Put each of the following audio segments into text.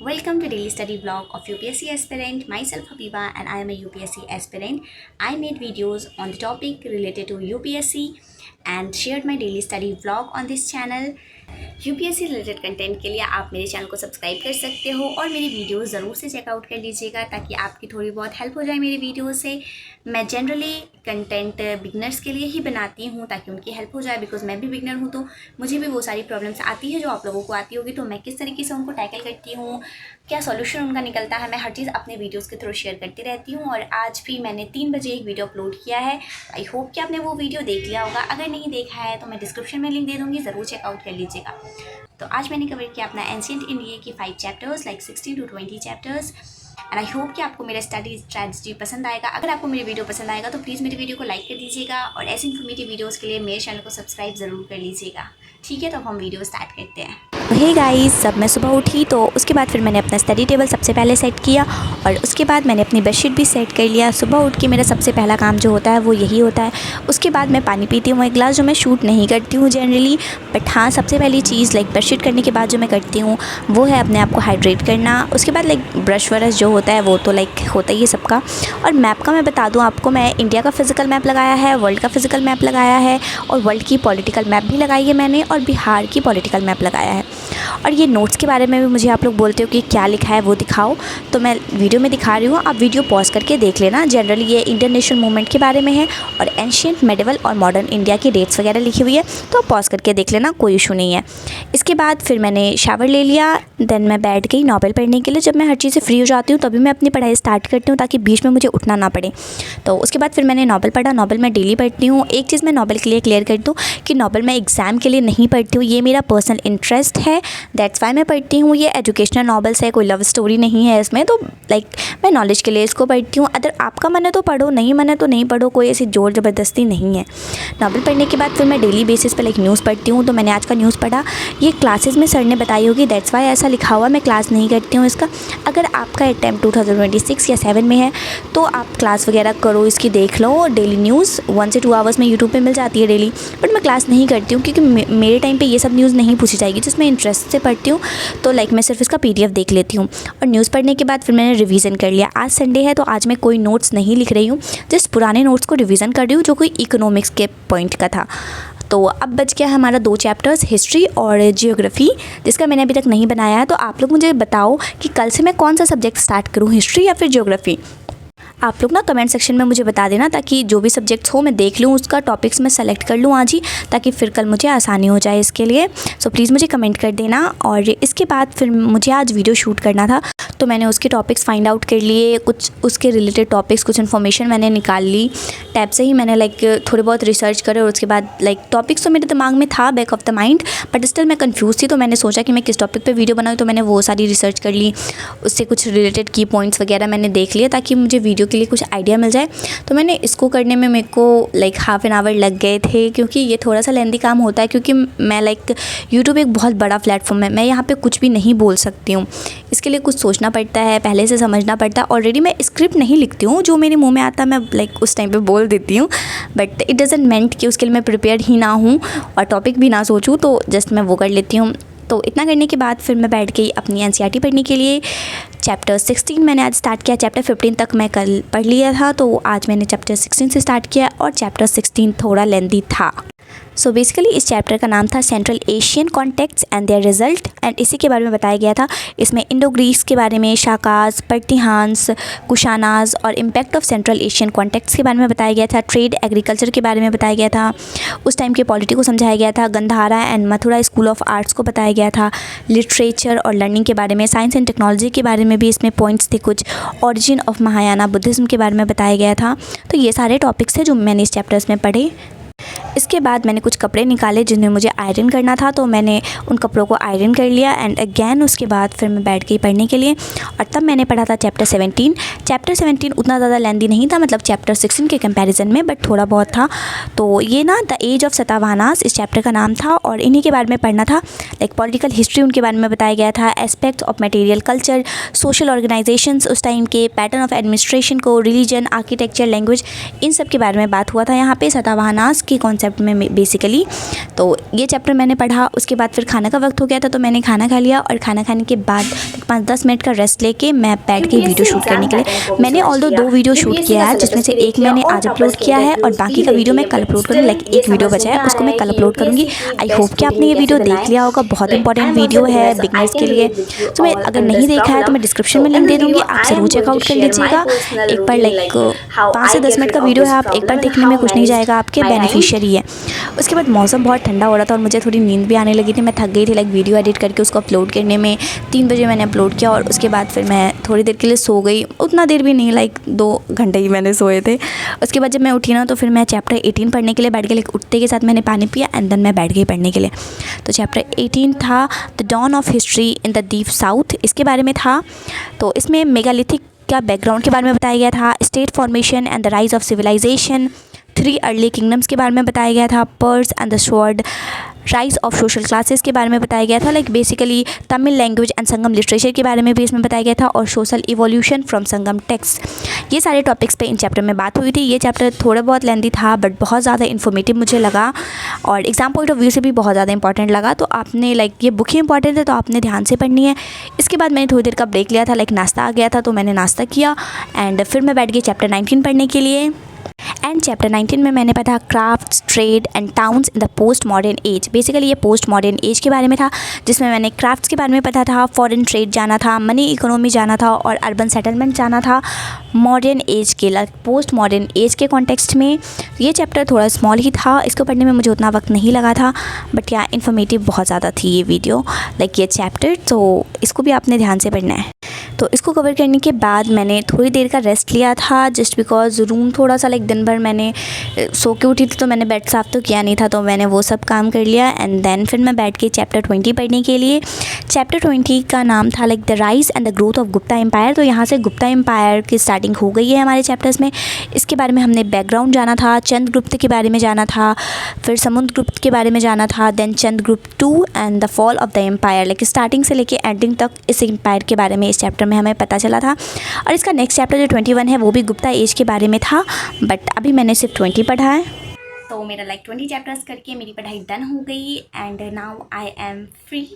Welcome to daily study vlog of UPSC aspirant. Myself Habiba and I am a UPSC aspirant. I made videos on the topic related to UPSC and shared my daily study vlog on this channel. UPSC related content के लिए आप मेरे channel को subscribe कर सकते हो और मेरी वीडियो ज़रूर से चेकआउट कर लीजिएगा ताकि आपकी थोड़ी बहुत हेल्प हो जाए मेरी वीडियो से। मैं जनरली कंटेंट बिगनर्स के लिए ही बनाती हूँ ताकि उनकी हेल्प हो जाए, बिकॉज मैं भी बिगनर हूँ तो मुझे भी वो सारी प्रॉब्लम्स आती है जो आप लोगों को आती होगी। तो मैं किस तरीके से उनको टैकल करती हूँ, क्या सॉल्यूशन उनका निकलता है, मैं हर चीज़ अपने वीडियोज़ के थ्रू शेयर करती रहती हूँ। और आज भी मैंने 3 बजे एक वीडियो अपलोड किया है। आई होप कि आपने वो वीडियो देख लिया होगा। अगर नहीं देखा है तो मैं डिस्क्रिप्शन में लिंक दे दूँगी, ज़रूर चेकआउट कर लीजिएगा। तो आज मैंने कवर किया अपना एंशिएंट इंडिया की 5 chapters, like 16 to 20 chapters. And I hope कि आपको मेरा स्टडी स्ट्रैटेजी पसंद आएगा। अगर आपको मेरी वीडियो पसंद आएगा तो प्लीज़ मेरी वीडियो को लाइक कर दीजिएगा और ऐसे इन्फॉर्मेटिव वीडियोज़ के लिए मेरे चैनल को सब्सक्राइब ज़रूर कर लीजिएगा। ठीक है, तो अब हम वीडियो स्टार्ट करते हैं। हे गाइस, सब मैं सुबह उठी तो उसके बाद फिर मैंने अपना स्टडी टेबल सबसे पहले सेट किया और उसके बाद मैंने अपनी बेडशीट भी सेट कर लिया। सुबह उठ के मेरा सबसे पहला काम जो होता है वो यही होता है। उसके बाद मैं पानी पीती हूँ 1 गिलास, जो मैं शूट नहीं करती हूँ जनरली, बट हाँ सबसे पहली चीज़ लाइक बेडशीट करने के बाद जो मैं करती हूँ वो है अपने आप को हाइड्रेट करना। उसके बाद लाइक ब्रश व्रश जो होता है वो तो लाइक होता ही है सबका। और मैप का मैं बता दूँ आपको, मैं इंडिया का फिज़िकल मैप लगाया है, वर्ल्ड का फिज़िकल मैप लगाया है और वर्ल्ड की पॉलिटिकल मैप भी लगाई है मैंने, और बिहार की पॉलिटिकल मैप लगाया है। और ये नोट्स के बारे में भी मुझे आप लोग बोलते हो कि क्या लिखा है वो दिखाओ, तो मैं वीडियो में दिखा रही हूँ, आप वीडियो पॉज करके देख लेना। जनरली ये इंडियन नेशनल मूवमेंट के बारे में है और एंशिएंट, मेडिवल और मॉडर्न इंडिया की डेट्स वगैरह लिखी हुई है, तो पॉज करके देख लेना, कोई इशू नहीं है। इसके बाद फिर मैंने शावर ले लिया, देन मैं बैठ गई नॉवल पढ़ने के लिए। जब मैं हर चीज़ से फ्री हो जाती हूँ तभी मैं अपनी पढ़ाई स्टार्ट करती हूँ ताकि बीच में मुझे उठना ना पड़े। तो उसके बाद फिर मैंने नॉवल पढ़ा। नॉवल मैं डेली पढ़ती हूँ। एक चीज़ मैं नॉवल के लिए क्लियर कर दूँ कि नॉवल मैं एग्ज़ाम के लिए नहीं पढ़ती हूँ, ये मेरा पर्सनल इंटरेस्ट है, दैट्स वाई मैं पढ़ती हूँ। ये एजुकेशनल नॉवेल्स है, कोई लव स्टोरी नहीं है इसमें, तो लाइक मैं नॉलेज के लिए इसको पढ़ती हूँ। अगर आपका मन है तो पढ़ो, नहीं मन है तो नहीं पढ़ो, कोई ऐसी ज़ोर ज़बरदस्ती नहीं है। नॉवल पढ़ने के बाद फिर मैं डेली बेसिस पे लाइक न्यूज़ पढ़ती हूँ। तो मैंने आज का न्यूज़ पढ़ा, ये क्लासेस में सर ने बताई होगी, दैट्स वाई ऐसा लिखा हुआ, मैं क्लास नहीं करती हूँ इसका। अगर आपका अटैम्प्ट 2026 या 7 में है तो आप क्लास वगैरह करो, इसकी देख लो। डेली न्यूज़ 1 से 2 आवर्स में यूट्यूब पे मिल जाती है डेली, बट मैं क्लास नहीं करती हूँ क्योंकि मेरे टाइम पे ये सब न्यूज़ नहीं पूछी जाएगी। जिसमें इंटरेस्ट से पढ़ती हूँ तो लाइक मैं सिर्फ इसका PDF देख लेती हूँ। और न्यूज़ पढ़ने के बाद फिर मैंने रिवीजन कर लिया। आज संडे है तो आज मैं कोई नोट्स नहीं लिख रही हूँ, जस्ट पुराने नोट्स को रिवीजन कर रही हूँ जो कोई इकोनॉमिक्स के पॉइंट का था। तो अब बच गया हमारा 2 चैप्टर्स, हिस्ट्री और जियोग्राफी, जिसका मैंने अभी तक नहीं बनाया है। तो आप लोग मुझे बताओ कि कल से मैं कौन सा सब्जेक्ट स्टार्ट करूँ, हिस्ट्री या फिर जियोग्राफी। आप लोग ना कमेंट सेक्शन में मुझे बता देना ताकि जो भी सब्जेक्ट्स हो मैं देख लूँ, उसका टॉपिक्स मैं सेलेक्ट कर लूँ आज ही, ताकि फिर कल मुझे आसानी हो जाए इसके लिए। सो प्लीज़ मुझे कमेंट कर देना। और इसके बाद फिर मुझे आज वीडियो शूट करना था तो मैंने उसके टॉपिक्स फाइंड आउट कर लिए, कुछ उसके रिलेटेड टॉपिक्स, कुछ इन्फॉर्मेशन मैंने निकाल ली। टैब से ही मैंने लाइक थोड़े बहुत रिसर्च करे और उसके बाद लाइक टॉपिक्स तो मेरे दिमाग में था back of the mind, but still मैं कंफ्यूज थी। तो मैंने सोचा कि मैं किस टॉपिक पे वीडियो बनाऊँ, तो मैंने वो सारी रिसर्च कर ली, उससे कुछ रिलेटेड की पॉइंट्स वगैरह मैंने देख लिया ताकि मुझे वीडियो के लिए कुछ आइडिया मिल जाए। तो मैंने इसको करने में मेरे को लाइक हाफ एन आवर लग गए थे, क्योंकि ये थोड़ा सा लेंदी काम होता है, क्योंकि मैं लाइक यूट्यूब एक बहुत बड़ा प्लेटफॉर्म है, मैं यहाँ पे कुछ भी नहीं बोल सकती हूँ, इसके लिए कुछ सोचना पड़ता है, पहले से समझना पड़ता है। ऑलरेडी मैं स्क्रिप्ट नहीं लिखती हूँ, जो मेरे मुंह में आता है मैं लाइक उस टाइम पे बोल देती हूँ, बट इट डजंट मेंट कि उसके लिए मैं प्रिपेयर ही ना हूँ और टॉपिक भी ना सोचूँ, तो जस्ट मैं वो कर लेती हूँ। तो इतना करने के बाद फिर मैं बैठ गई अपनी NCERT पढ़ने के लिए। चैप्टर 16 मैंने आज स्टार्ट किया, चैप्टर 15 तक मैं कल पढ़ लिया था, तो आज मैंने चैप्टर 16 से स्टार्ट किया और चैप्टर 16 थोड़ा लेंदी था। सो बेसिकली इस चैप्टर का नाम था central Asian contacts and there result, and इसी के बारे में बताया गया था। इसमें इंडो ग्रीस के बारे में, शाकाज, पर्तिहांस, कुशानाज और impact of central Asian contacts के बारे में बताया गया था। ट्रेड, एग्रीकल्चर के बारे में बताया गया था। उस टाइम के पॉलिटी को समझाया गया था। Gandhara and Mathura school of arts को बताया गया था। लिटरेचर और लर्निंग के बारे में, साइंस एंड टेक्नोलॉजी के बारे में भी इसमें पॉइंट्स थे कुछ। ओरिजिन ऑफ महायाना बुद्धिज़्म के बारे में बताया गया था। तो ये सारे टॉपिक्स थे जो मैंने इस चैप्टर्स में पढ़े। इसके बाद मैंने कुछ कपड़े निकाले जिन्हें मुझे आयरन करना था, तो मैंने उन कपड़ों को आयरन कर लिया एंड अगेन उसके बाद फिर मैं बैठ गई पढ़ने के लिए। और तब मैंने पढ़ा था चैप्टर 17। चैप्टर 17 उतना ज़्यादा लेंदी नहीं था, मतलब चैप्टर 16 के कंपैरिजन में, बट थोड़ा बहुत था। तो ये ना द एज ऑफ सतावाहनास इस चैप्टर का नाम था और इन्हीं के बारे में पढ़ना था। लाइक पॉलिटिकल हिस्ट्री उनके बारे में बताया गया था, aspects of material culture, social organisations उस टाइम के, पैटर्न ऑफ एडमिनिस्ट्रेशन को, रिलीजन, आर्किटेक्चर, लैंग्वेज, इन सब के बारे में बात हुआ था यहाँ पे। सतावाहनास की कॉन्सेप्ट में बेसिकली। तो ये चैप्टर मैंने पढ़ा। उसके बाद फिर खाना का वक्त हो गया था, तो मैंने खाना खा लिया और खाना खाने के बाद 5-10 मिनट का रेस्ट लेके मैं बैठ के वीडियो शूट करने के लिए। मैंने ऑल्दो 2 वीडियो शूट किया है, जिसमें से एक मैंने आज अपलोड किया है और बाकी का वीडियो मैं कल अपलोड करूँगी। लाइक एक वीडियो बचा है, उसको मैं कल अपलोड करूँगी। आई होप कि आपने ये वीडियो देख लिया होगा। बहुत इंपॉर्टेंट वीडियो है बिगनर्स के लिए। तो मैं अगर नहीं देखा है तो मैं डिस्क्रिप्शन में लिंक दे दूँगी, आप ज़रूर चेकआउट कर लीजिएगा एक बार। लाइक 5 से 10 मिनट का वीडियो है, आप एक बार देखने में कुछ नहीं जाएगा, आपके बेनिफिशियल ही है। उसके बाद मौसम बहुत ठंडा हो रहा था और मुझे थोड़ी नींद भी आने लगी थी। मैं थक गई थी लाइक वीडियो एडिट करके उसको अपलोड करने में। 3 बजे मैंने अपलोड किया और उसके बाद फिर मैं थोड़ी देर के लिए सो गई। उतना देर भी नहीं, लाइक 2 घंटे ही मैंने सोए थे। उसके बाद जब मैं उठी ना तो फिर मैं चैप्टर 18 पढ़ने के लिए बैठ गई। लाइक उठते के साथ मैंने पानी पिया एंड देन मैं बैठ गई पढ़ने के लिए। तो चैप्टर 18 था the dawn of history in the deep south, इसके बारे में था। तो इसमें मेगालिथिक का बैकग्राउंड के बारे में बताया गया था, state formation and the rise of civilization, 3 early kingdoms के बारे में बताया गया था, purse and the sword, rise of social classes के बारे में बताया गया था। Like basically Tamil language and Sangam literature के बारे में भी इसमें बताया गया था, और social evolution from Sangam text. ये सारे टॉपिक्स पे इन चैप्टर में बात हुई थी। ये चैप्टर थोड़ा बहुत लेंदी था बट बहुत ज़्यादा इन्फॉर्मेटिव मुझे लगा और एग्जाम पॉइंट ऑफ व्यू से भी बहुत ज़्यादा इंपॉर्टेंट लगा। तो आपने लाइक ये बुक ही इंपॉर्टेंट है तो आपने ध्यान से पढ़नी है। इसके बाद मैंने थोड़ी देर का ब्रेक लिया था, लाइक नाश्ता आ गया था तो मैंने नाश्ता किया एंड फिर मैं बैठ गई चैप्टर 19 पढ़ने के लिए। एंड चैप्टर 19 में मैंने पढ़ा crafts, trade and towns in the post modern age. Basically ये पोस्ट मॉडर्न एज के बारे में था, जिसमें मैंने क्राफ्ट्स के बारे में पढ़ा था, फॉरेन ट्रेड जाना था, मनी इकोनॉमी जाना था और अर्बन सेटलमेंट जाना था मॉडर्न एज के, लाइक पोस्ट मॉडर्न एज के कॉन्टेक्स्ट में। ये चैप्टर थोड़ा स्मॉल ही था, इसको पढ़ने में मुझे उतना वक्त नहीं लगा था बट या इन्फॉर्मेटिव बहुत ज़्यादा थी ये वीडियो, लाइक ये चैप्टर। तो इसको भी आपने ध्यान से पढ़ना है। तो इसको कवर करने के बाद मैंने थोड़ी देर का रेस्ट लिया था, जस्ट बिकॉज रूम थोड़ा सा लाइक दिन भर मैंने सो के उठी थी तो मैंने बेड साफ़ तो किया नहीं था, तो मैंने वो सब काम कर लिया एंड देन फिर मैं बैठ के चैप्टर 20 पढ़ने के लिए। चैप्टर 20 का नाम था like the rise and the growth of Gupta empire. तो यहाँ से गुप्ता एम्पायर की स्टार्टिंग हो गई है हमारे चैप्टर्स में। इसके बारे में हमने बैकग्राउंड जाना था, चंद्रगुप्त के बारे में जाना था, फिर समुद्रगुप्त के बारे में जाना था, then Chandragupta 2 and the fall of the empire. Like starting से लेके एंडिंग तक इस एम्पायर के बारे में इस चैप्टर में हमें पता चला था। और इसका नेक्स्ट चैप्टर जो 21 है वो भी गुप्ता एज के बारे में था बट अभी मैंने सिर्फ 20 पढ़ा है। तो मेरा लाइक 20 चैप्टर्स करके मेरी पढ़ाई डन हो गई and now I am free.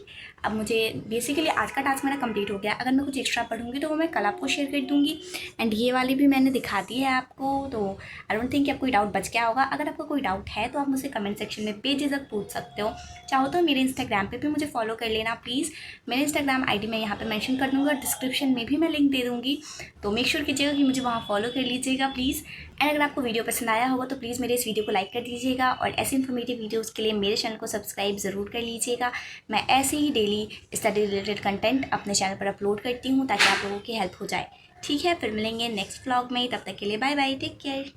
अब मुझे बेसिकली आज का टास्क मेरा कंप्लीट हो गया। अगर मैं कुछ एक्स्ट्रा पढ़ूंगी तो वो मैं कल आपको शेयर कर दूंगी एंड ये वाली भी मैंने दिखा दी है आपको। तो आई डोंट थिंक कि आपको कोई डाउट बच गया होगा। अगर आपको कोई डाउट है तो आप मुझसे कमेंट सेक्शन में बेझिझक पूछ सकते हो। चाहो तो मेरे इंस्टाग्राम पे भी मुझे फॉलो कर लेना प्लीज़। मेरे इंस्टाग्राम ID मैं यहाँ पे मेंशन कर दूँगा, डिस्क्रिप्शन में भी मैं लिंक दे दूँगी। तो मेक श्योर कीजिएगा कि मुझे वहाँ फॉलो कर लीजिएगा प्लीज़। एंड अगर आपको वीडियो पसंद आया होगा तो प्लीज़ मेरे इस वीडियो को लाइक कर दीजिएगा और ऐसे इन्फॉर्मेटिव वीडियोस के लिए मेरे चैनल को सब्सक्राइब ज़रूर कर लीजिएगा। मैं ऐसे ही डेली स्टडी रिलेटेड कंटेंट अपने चैनल पर अपलोड करती हूँ ताकि आप लोगों की हेल्प हो जाए। ठीक है, फिर मिलेंगे नेक्स्ट व्लॉग में। तब तक के लिए बाय बाय, टेक केयर।